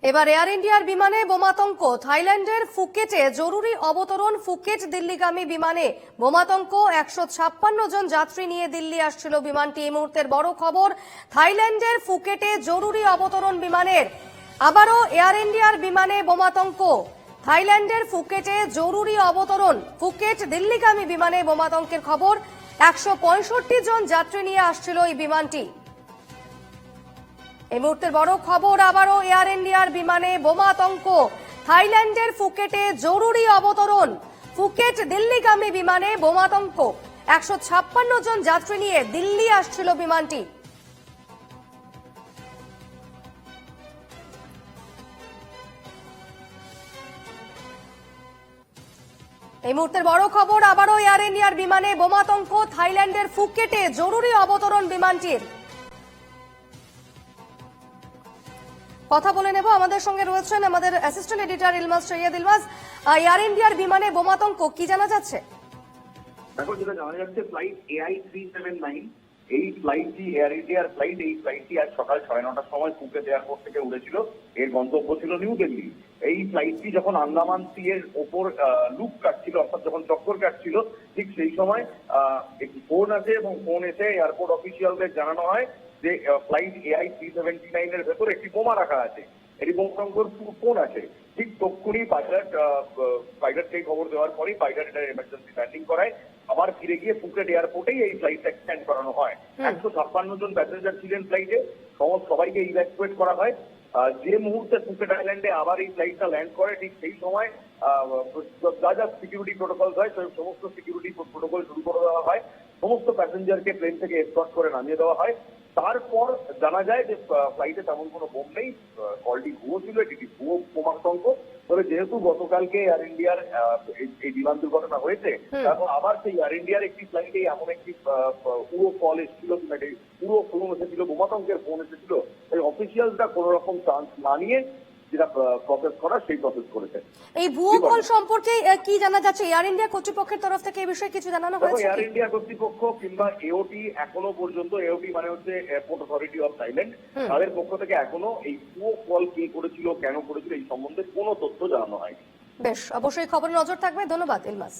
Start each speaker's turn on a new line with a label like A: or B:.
A: এবার এয়ার ইন্ডিয়ার বিমানে বোমাতঙ্ক, থাইল্যান্ডের ফুকেটে জরুরি অবতরণ। ফুকেট দিল্লিগামী বিমানে বোমাতঙ্ক, 156 জন যাত্রী নিয়ে দিল্লি আসছিল বিমানটি। এই মুহূর্তের বড় খবর, থাইল্যান্ডের ফুকেটে জরুরি অবতরণ বিমানের। আবারও এয়ার ইন্ডিয়ার বিমানে বোমাতঙ্ক, থাইল্যান্ডের ফুকেটে জরুরি অবতরণ। ফুকেট দিল্লিগামী বিমানে বোমাতঙ্কের খবর, 165 জন যাত্রী নিয়ে আসছিল এই বিমানটি। এই মুহূর্তের বড় খবর, আবারও এয়ার ইন্ডিয়ার বিমানে বোমাতঙ্ক, থাইল্যান্ডের ফুকেটে জরুরি অবতরণ। ফুকেট দিল্লিগামী বিমানে বোমাতঙ্ক, 156 জন যাত্রী নিয়ে দিল্লি আসছিল বিমানটি। এই মুহূর্তের বড় খবর, আবারও এয়ার ইন্ডিয়ার বিমানে বোমাতঙ্ক, থাইল্যান্ডের ফুকেটে জরুরি অবতরণ বিমানটির। কথা বলে নেব, আমাদের সঙ্গে রয়েছেন আমাদের অ্যাসিস্ট্যান্ট এডিটর ইলমাস সৈয়দ। ইলমাস, এয়ার ইন্ডিয়ার বিমানে বোমাতঙ্ক, কি জানা যাচ্ছে?
B: দেখো, যেটা জানা যাচ্ছে ফ্লাইট AI379, এই ফ্লাইটটি এয়ার ইন্ডিয়ার ফ্লাইট। এই ফ্লাইটটি আজ সকাল 9:30টার সময় ফুকেট এয়ারপোর্ট থেকে উড়েছিল। এর গন্তব্য ছিল নিউ দিল্লি। এই ফ্লাইটটি যখন আন্দামান সি এর ওপর লুপ কাটছিল, অর্থাৎ যখন চক্কর কাটছিল, ঠিক সেই সময় একটি ফোন আসে এবং ফোন এসে এয়ারপোর্ট অফিসিয়ালদের জানানো হয় যে ফ্লাইট AI379 এর ভেতর একটি বোমা রাখা আছে। এটি বোমাতঙ্কর ফোন আছে। ঠিক তক্ষুনি পাইলটকে খবর দেওয়ার পরেই পাইলট এটা এমার্জেন্সি ল্যান্ডিং করায়। আবার ফিরে গিয়ে ফুকেট এয়ারপোর্টেই এই ফ্লাইটটা এক্সটেন্ড করানো হয়। 156 জন প্যাসেঞ্জার ছিলেন ফ্লাইটে, সবাইকে ইভ্যাকুয়েট করা হয়। যে মুহূর্তে ফুকেট আইল্যান্ডে আবার এই ফ্লাইটটা ল্যান্ড করে, ঠিক সেই সময় যা যা সিকিউরিটি প্রোটোকল হয় সমস্ত সিকিউরিটি প্রোটোকল শুরু করে দেওয়া হয়। সমস্ত প্যাসেঞ্জারকে প্লেন থেকে এসকর্ট করে নামিয়ে দেওয়া হয়। তারপর জানা যায় যে ফ্লাইটে তেমন কোনো বোম নেই, কলটি ভুয়ো ছিল, এটি ভুয়ো বোমাতঙ্ক। তবে যেহেতু গতকালকে এয়ার ইন্ডিয়ার এই বিমান দুর্ঘটনা হয়েছে, তারপর আবার সেই এয়ার ইন্ডিয়ার একটি ফ্লাইটে এমন একটি পুরো কল এসেছিল, পুরো ফোন এসেছিল, বোমাতঙ্কের ফোন এসেছিল। এই অফিসিয়ালসরা কোনো রকম চান্স না নিয়ে যেটা প্রসেস করা সেই প্রসেস করেছে।
A: এই ভুয়ো কল সম্পর্কে কি জানা যাচ্ছে? এয়ার ইন্ডিয়া কর্তৃপক্ষের তরফ থেকে এই বিষয়ে কিছু জানানো হয়েছে?
B: এয়ার ইন্ডিয়া কর্তৃপক্ষ কিংবা এওটি এখনো পর্যন্ত, এওটি মানে হচ্ছে এয়ারপোর্ট অথরিটি অফ থাইল্যান্ড, তাদের পক্ষ থেকে এখনো এই ভুয়ো কল কে করেছিল, কেন করেছিল এই সম্বন্ধে কোনো তথ্য জানানো হয়নি।
A: বেশ, অবশ্যই খবরে নজর থাকবে। ধন্যবাদ ইলমাস।